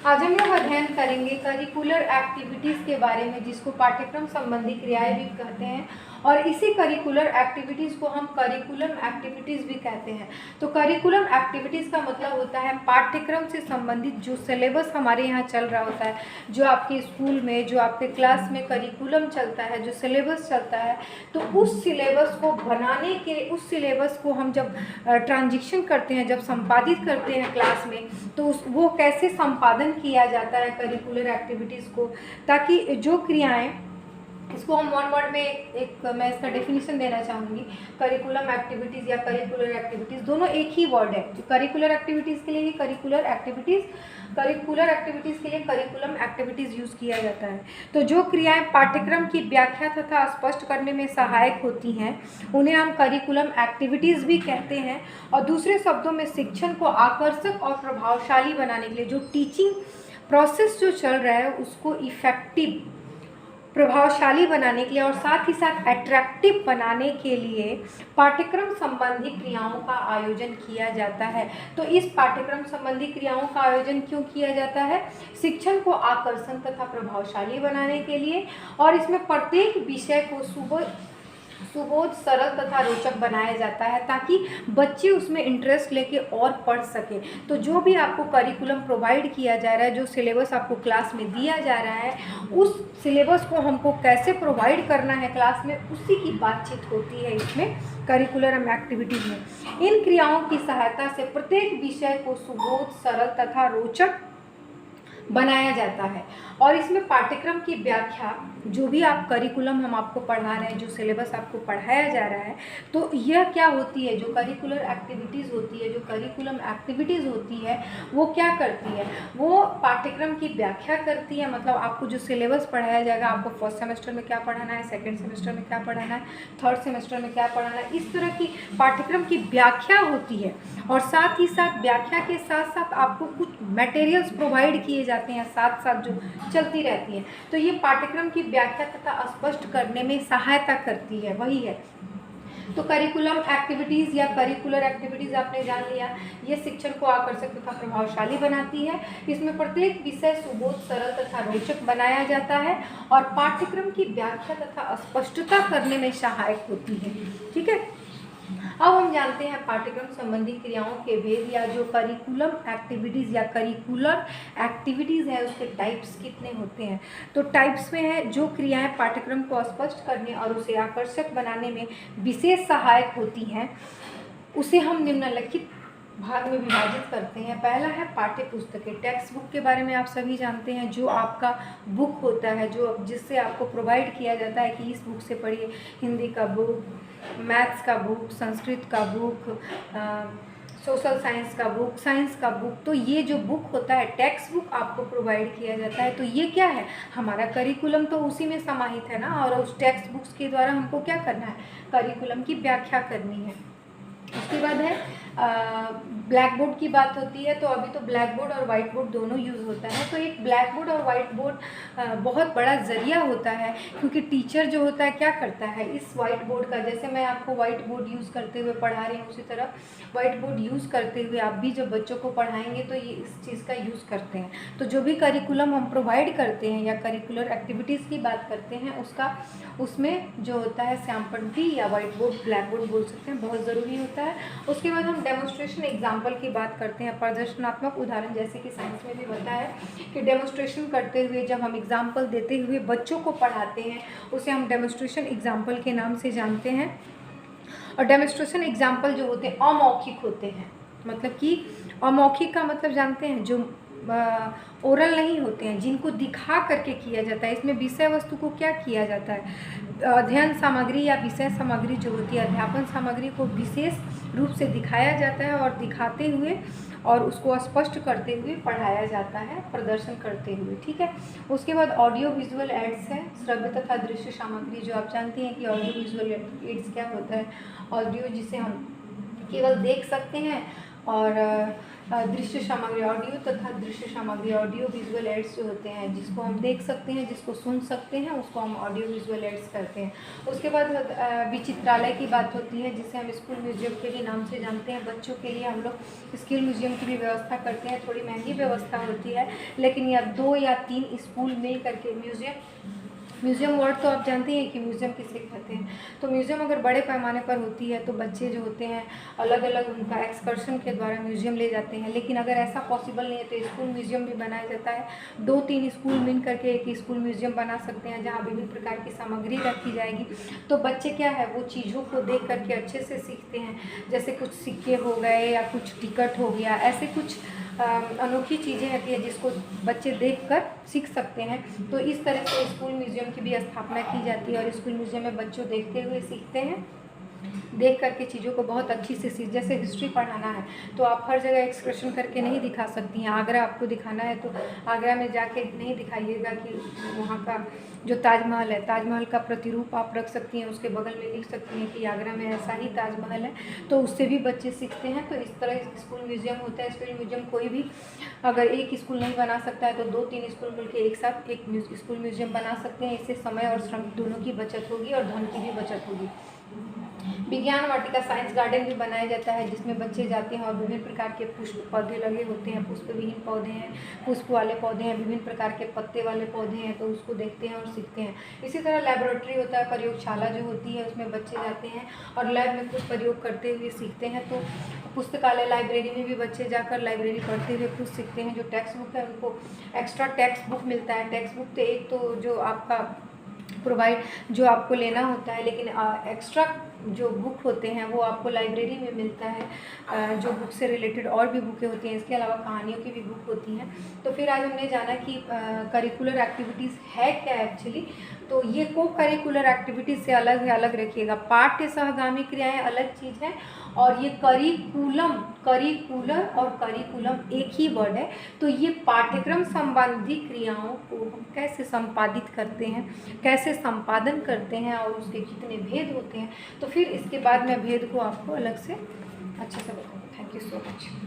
आज हम लोग अध्ययन करेंगे करिकुलर एक्टिविटीज़ के बारे में, जिसको पाठ्यक्रम संबंधी क्रियाएं भी कहते हैं, और इसी करिकुलर एक्टिविटीज़ को हम करिकुलम एक्टिविटीज़ भी कहते हैं। तो करिकुलम एक्टिविटीज़ का मतलब होता है पाठ्यक्रम से संबंधित जो सिलेबस हमारे यहाँ चल रहा होता है, जो आपके स्कूल में, जो आपके क्लास में करिकुलम चलता है, जो सिलेबस चलता है, तो उस सिलेबस को बनाने के, उस सिलेबस को हम जब ट्रांजिशन करते हैं, जब संपादित करते हैं क्लास में, तो वो कैसे संपादन किया जाता है करिकुलर एक्टिविटीज़ को, ताकि जो क्रियाएं, इसको हम वन वर्ड में एक मैं इसका डेफिनेशन देना चाहूँगी। करिकुलम एक्टिविटीज़ या करिकुलर एक्टिविटीज़ दोनों एक ही वर्ड है। तो करिकुलर एक्टिविटीज़ के लिए ही करिकुलर एक्टिविटीज़, करिकुलर एक्टिविटीज़ के लिए करिकुलम एक्टिविटीज़ यूज़ किया जाता है। तो जो क्रियाएं पाठ्यक्रम की व्याख्या तथा स्पष्ट करने में सहायक होती हैं, उन्हें हम करिकुलम एक्टिविटीज़ भी कहते हैं। और दूसरे शब्दों में शिक्षण को आकर्षक और प्रभावशाली बनाने के लिए, जो टीचिंग प्रोसेस जो चल रहा है उसको इफ़ेक्टिव, प्रभावशाली बनाने के लिए और साथ ही साथ अट्रैक्टिव बनाने के लिए पाठ्यक्रम संबंधी क्रियाओं का आयोजन किया जाता है। तो इस पाठ्यक्रम संबंधी क्रियाओं का आयोजन क्यों किया जाता है? शिक्षण को आकर्षण तथा प्रभावशाली बनाने के लिए, और इसमें प्रत्येक विषय को सुबोध, सरल तथा रोचक बनाया जाता है, ताकि बच्चे उसमें इंटरेस्ट लेके और पढ़ सके। तो जो भी आपको करिकुलम प्रोवाइड किया जा रहा है, जो सिलेबस आपको क्लास में दिया जा रहा है, उस सिलेबस को हमको कैसे प्रोवाइड करना है क्लास में, उसी की बातचीत होती है इसमें करिकुलर एक्टिविटीज़ में। इन क्रियाओं की सहायता से प्रत्येक विषय को सुबोध, सरल तथा रोचक बनाया जाता है। और इसमें पाठ्यक्रम की व्याख्या, जो भी आप करिकुलम हम आपको पढ़ा रहे हैं, जो सिलेबस आपको पढ़ाया जा रहा है, तो यह क्या होती है, जो करिकुलर एक्टिविटीज़ होती है, जो करिकुलम एक्टिविटीज़ होती है, वो क्या करती है? वो पाठ्यक्रम की व्याख्या करती है। मतलब आपको जो सिलेबस पढ़ाया जाएगा, आपको फर्स्ट सेमेस्टर में क्या पढ़ाना है, सेकेंड सेमेस्टर में क्या पढ़ाना है, थर्ड सेमेस्टर में क्या पढ़ाना है, इस तरह की पाठ्यक्रम की व्याख्या होती है। और साथ ही साथ व्याख्या के साथ साथ आपको कुछ मटेरियल्स प्रोवाइड किए जाते हैं, साथ साथ जो चलती रहती है। तो ये पाठ्यक्रम की व्याख्या तथा स्पष्ट करने में सहायता करती है, वही है। तो करिकुलम एक्टिविटीज़ या करिकुलर एक्टिविटीज़ आपने जान लिया, ये शिक्षण को आकर्षक तथा प्रभावशाली बनाती है। इसमें प्रत्येक विषय सुबोध, सरल तथा रोचक बनाया जाता है और पाठ्यक्रम की व्याख्या तथा स्पष्टता करने में सहायक होती है। ठीक है, अब हम जानते हैं पाठ्यक्रम संबंधी क्रियाओं के भेद, या जो करिकुलम एक्टिविटीज़ या करिकुलर एक्टिविटीज़ है उसके टाइप्स कितने होते हैं। तो टाइप्स में है, जो क्रियाएं पाठ्यक्रम को स्पष्ट करने और उसे आकर्षक बनाने में विशेष सहायक होती हैं, उसे हम निम्नलिखित भाग में विभाजित करते हैं। पहला है पाठ्य पुस्तकें। टेक्स्ट बुक के बारे में आप सभी जानते हैं, जो आपका बुक होता है, जो जिससे आपको प्रोवाइड किया जाता है कि इस बुक से पढ़िए। हिंदी का बुक, मैथ्स का बुक, संस्कृत का बुक, सोशल साइंस का बुक, साइंस का बुक। तो ये जो बुक होता है, टेक्स्ट बुक आपको प्रोवाइड किया जाता है। तो ये क्या है, हमारा करिकुलम तो उसी में समाहित है ना। और उस टेक्स्ट बुक्स के द्वारा हमको क्या करना है, करिकुलम की व्याख्या करनी है। उसके बाद है ब्लैक बोर्ड की बात होती है। तो अभी तो ब्लैक बोर्ड और वाइट बोर्ड दोनों यूज़ होता है। तो एक ब्लैक बोर्ड और वाइट बोर्ड बहुत बड़ा ज़रिया होता है, क्योंकि टीचर जो होता है क्या करता है, इस वाइट बोर्ड का, जैसे मैं आपको वाइट बोर्ड यूज़ करते हुए पढ़ा रही हूँ, उसी तरह वाइट बोर्ड यूज़ करते हुए आप भी जब बच्चों को पढ़ाएंगे तो ये इस चीज़ का यूज़ करते हैं। तो जो भी करिकुलम हम प्रोवाइड करते हैं या करिकुलर एक्टिविटीज़ की बात करते हैं, उसका उसमें जो होता है श्यामपट्टी या वाइट बोर्ड, ब्लैक बोर्ड बोल सकते हैं, बहुत ज़रूरी होता है। उसके बाद हम डेमोन्स्ट्रेशन एग्जाम्पल की बात करते हैं, प्रदर्शनात्मक उदाहरण, जैसे कि साइंस में भी होता है कि डेमोन्स्ट्रेशन करते हुए जब हम एग्जाम्पल देते हुए बच्चों को पढ़ाते हैं, उसे हम डेमोन्स्ट्रेशन एग्जाम्पल के नाम से जानते हैं। और डेमोन्स्ट्रेशन एग्जाम्पल जो होते हैं अमौखिक होते हैं। मतलब कि अमौखिक का मतलब जानते हैं, जो ओरल नहीं होते हैं, जिनको दिखा करके किया जाता है। इसमें विषय वस्तु को क्या किया जाता है, अध्ययन सामग्री या विषय सामग्री जो होती है, अध्यापन सामग्री को विशेष रूप से दिखाया जाता है और दिखाते हुए और उसको स्पष्ट करते हुए पढ़ाया जाता है, प्रदर्शन करते हुए। ठीक है, उसके बाद ऑडियो विजुअल एड्स है, श्रव्य तथा दृश्य सामग्री। जो आप जानती हैं कि ऑडियो विजुअल एड्स क्या होता है, ऑडियो जिसे हम केवल देख सकते हैं और दृश्य सामग्री ऑडियो तथा दृश्य सामग्री ऑडियो विजुअल एड्स जो होते हैं, जिसको हम देख सकते हैं, जिसको सुन सकते हैं, उसको हम ऑडियो विजुअल एड्स करते हैं। उसके बाद विचित्रालय की बात होती है, जिसे हम स्कूल म्यूजियम के भी नाम से जानते हैं। बच्चों के लिए हम लोग स्कूल म्यूजियम की भी व्यवस्था करते हैं। थोड़ी महंगी व्यवस्था होती है, लेकिन या 2 या 3 स्कूल मिल करके म्यूज़ियम वर्ड तो आप जानते हैं कि म्यूज़ियम किसे कहते हैं। तो म्यूज़ियम अगर बड़े पैमाने पर होती है तो बच्चे जो होते हैं अलग अलग उनका एक्सकर्शन के द्वारा म्यूज़ियम ले जाते हैं। लेकिन अगर ऐसा पॉसिबल नहीं है तो स्कूल म्यूज़ियम भी बनाया जाता है। 2-3 स्कूल मिल करके एक स्कूल म्यूज़ियम बना सकते हैं, जहाँ विभिन्न प्रकार की सामग्री रखी जाएगी। तो बच्चे क्या है, वो चीज़ों को देख करके अच्छे से सीखते हैं। जैसे कुछ सिक्के हो गए या कुछ टिकट हो गया, ऐसे कुछ अनोखी चीज़ें होती हैं जिसको बच्चे देखकर सीख सकते हैं। तो इस तरह से स्कूल म्यूज़ियम की भी स्थापना की जाती है और स्कूल म्यूज़ियम में बच्चों देखते हुए सीखते हैं, देख करके चीज़ों को बहुत अच्छी से सीख। जैसे हिस्ट्री पढ़ाना है तो आप हर जगह एक्सकर्शन करके नहीं दिखा सकती हैं। आगरा आपको दिखाना है तो आगरा में जाके नहीं दिखाइएगा कि वहाँ का जो ताजमहल है, ताजमहल का प्रतिरूप आप रख सकती हैं, उसके बगल में लिख सकती हैं कि आगरा में ऐसा ही ताजमहल है। तो उससे भी बच्चे सीखते हैं। तो इस तरह स्कूल म्यूज़ियम होता है। स्कूल म्यूज़ियम कोई भी अगर एक स्कूल नहीं बना सकता है तो 2-3 स्कूल मिलकर एक साथ एक स्कूल म्यूज़ियम बना सकते हैं। इससे समय और श्रम दोनों की बचत होगी और धन की भी बचत होगी। विज्ञान वाटिका साइंस गार्डन भी बनाया जाता है, जिसमें बच्चे जाते हैं और विभिन्न प्रकार के पुष्प पौधे लगे होते हैं। पुष्प विहीन पौधे हैं, पुष्प वाले पौधे हैं, विभिन्न प्रकार के पत्ते वाले पौधे हैं, तो उसको देखते हैं और सीखते हैं। इसी तरह लैबोरेटरी होता है, प्रयोगशाला जो होती है उसमें बच्चे जाते हैं और लैब में कुछ प्रयोग करते हुए सीखते हैं। तो पुस्तकालय लाइब्रेरी में भी बच्चे जाकर लाइब्रेरी पढ़ते हुए खुद सीखते हैं। जो टेक्स्ट बुक है उनको एक्स्ट्रा टेक्स्ट बुक मिलता है। टेक्स्ट बुक तो एक तो जो आपका प्रोवाइड जो आपको लेना होता है, लेकिन एक्स्ट्रा जो बुक होते हैं वो आपको लाइब्रेरी में मिलता है। जो बुक से रिलेटेड और भी बुकें होती हैं, इसके अलावा कहानियों की भी बुक होती हैं। तो फिर आज हमने जाना कि करिकुलर एक्टिविटीज़ है क्या एक्चुअली। तो ये को करिकुलर एक्टिविटीज़ से अलग है, अलग रखिएगा। पाठ्य सहगामी क्रियाएं अलग चीज़ है और ये करिकुलर और करिकुलम एक ही वर्ड है। तो ये पाठ्यक्रम संबंधी क्रियाओं को हम कैसे संपादित करते हैं, कैसे संपादन करते हैं और उसके कितने भेद होते हैं। तो फिर इसके बाद मैं भेद को आपको अलग से अच्छे से बताऊँगी। Thank you so much.